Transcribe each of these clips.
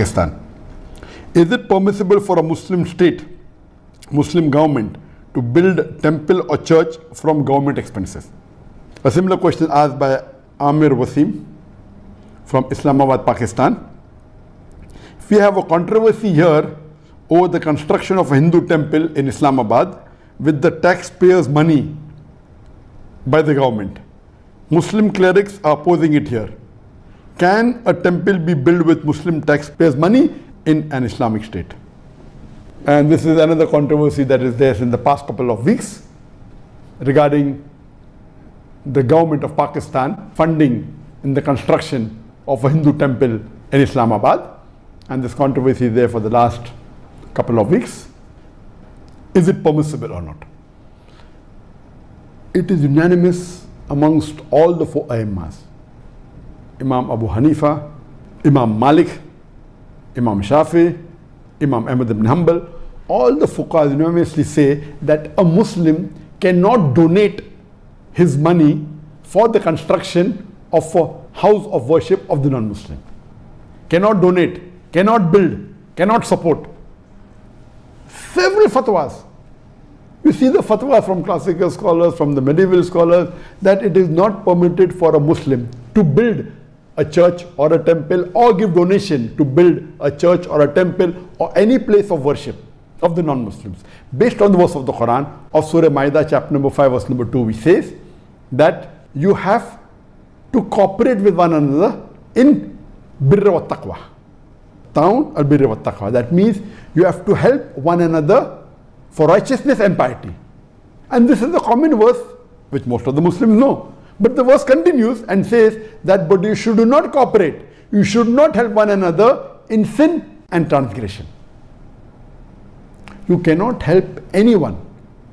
Pakistan. Is it permissible for a Muslim state, Muslim government, to build temple or church from government expenses? A similar question asked by Amir Wasim from Islamabad, Pakistan. We have a controversy here over the construction of a Hindu temple in Islamabad with the taxpayers' money by the government. Muslim clerics are opposing it here. Can a temple be built with Muslim taxpayers' money in an Islamic state? And this is another controversy that is there in the past couple of weeks regarding the government of Pakistan funding in the construction of a Hindu temple in Islamabad. And this controversy is there for the last couple of weeks. Is it permissible or not? It is unanimous amongst all the four Aimmas. Imam Abu Hanifa, Imam Malik, Imam Shafi, Imam Ahmad ibn Hanbal, all the fuqahas unanimously say that a Muslim cannot donate his money for the construction of a house of worship of the non-Muslim. Cannot donate, cannot build, cannot support. Several fatwas. You see the fatwa from classical scholars, from the medieval scholars, that it is not permitted for a Muslim to build a church or a temple or give donation to build a church or a temple or any place of worship of the non-Muslims. Based on the verse of the Quran of Surah Ma'idah chapter number 5 verse number 2, which says that you have to cooperate with one another in birra wa taqwa. Ta'awun al birra wa taqwa. That means you have to help one another for righteousness and piety. And this is a common verse which most of the Muslims know. But the verse continues and says that but you should not cooperate. You should not help one another in sin and transgression. You cannot help anyone,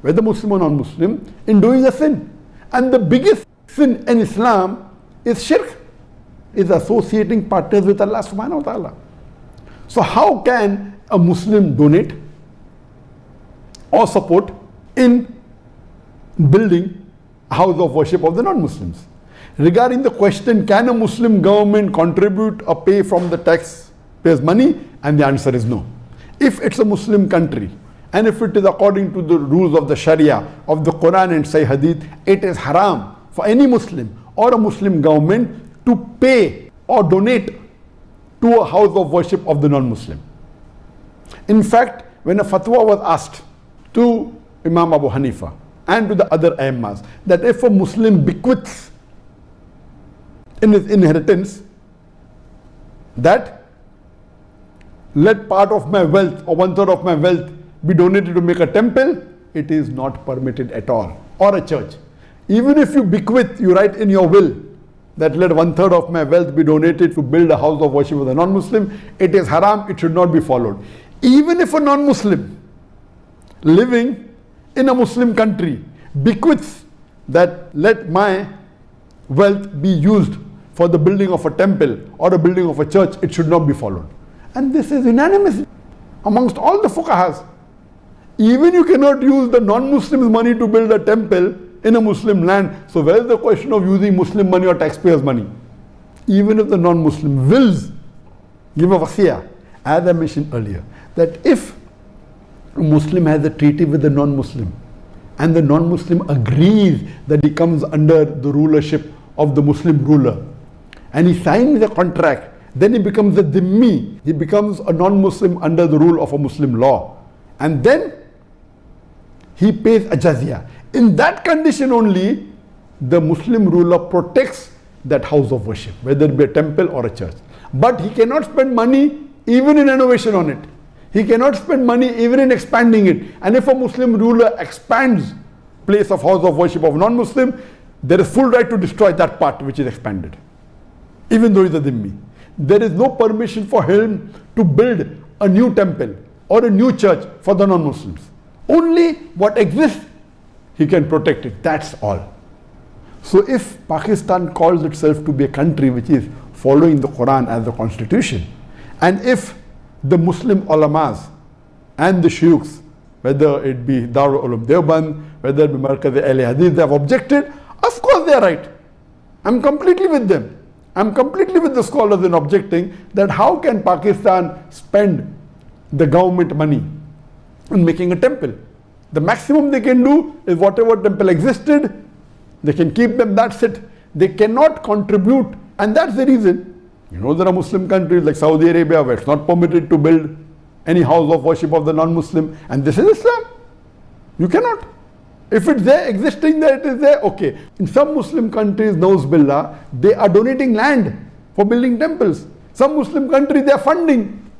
whether Muslim or non-Muslim, in doing a sin. And the biggest sin in Islam is shirk, is associating partners with Allah subhanahu wa ta'ala. So how can a Muslim donate or support in building a house of worship of the non-Muslims? Regarding the question, can a Muslim government contribute or pay from the taxpayers' money? And the answer is no. If it's a Muslim country, and if it is according to the rules of the Sharia, of the Quran and Sahih Hadith, it is haram for any Muslim or a Muslim government to pay or donate to a house of worship of the non-Muslim. In fact, when a fatwa was asked to Imam Abu Hanifa and to the other Aimmas that if a Muslim bequeaths in his inheritance that let part of my wealth or 1/3 of my wealth be donated to make a temple, it is not permitted at all, or a church. Even if you bequeath, you write in your will that let 1/3 of my wealth be donated to build a house of worship with a non-Muslim, it is haram, it should not be followed. Even if a non-Muslim living in a Muslim country bequeaths that let my wealth be used for the building of a temple or the building of a church, it should not be followed. And this is unanimous amongst all the fuqahas. Even you cannot use the non-Muslims' money to build a temple in a Muslim land. So where is the question of using Muslim money or taxpayers' money? Even if the non-Muslim wills give a wasiyah, as I mentioned earlier, that if a Muslim has a treaty with the non-Muslim and the non-Muslim agrees that he comes under the rulership of the Muslim ruler and he signs the contract, then he becomes a dhimmi, he becomes a non-Muslim under the rule of a Muslim law, and then he pays a jizya. In that condition only, the Muslim ruler protects that house of worship, whether it be a temple or a church. But he cannot spend money even in renovation on it. He cannot spend money even in expanding it. And if a Muslim ruler expands place of house of worship of non-Muslim, there is full right to destroy that part which is expanded, even though he is a dhimmi. There is no permission for him to build a new temple or a new church for the non-Muslims. Only what exists, he can protect it. That's all. So if Pakistan calls itself to be a country which is following the Quran as the constitution, and if the Muslim ulamas and the shuyukhs, whether it be Darul Ulum Deoband, whether it be Markaz Ahl Hadith, they have objected, of course they are right. I'm completely with them. I'm completely with the scholars in objecting that how can Pakistan spend the government money in making a temple? The maximum they can do is whatever temple existed, they can keep them, that's it. They cannot contribute, and that's the reason. You know, there are Muslim countries like Saudi Arabia where it's not permitted to build any house of worship of the non-Muslim, and this is Islam. You cannot. If it's there, existing there, it is there, okay. In some Muslim countries, Nauz Billah, they are donating land for building temples. Some Muslim countries, they are funding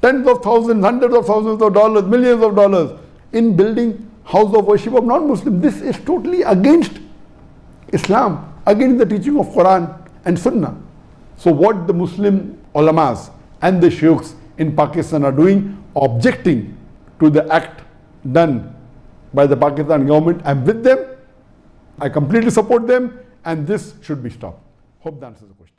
tens of thousands, hundreds of thousands of dollars, millions of dollars in building house of worship of non-Muslim. This is totally against Islam, against the teaching of Quran and Sunnah. So what the Muslim ulamas and the sheikhs in Pakistan are doing, objecting to the act done by the Pakistan government, I'm with them. I completely support them, and this should be stopped. Hope that answers the question.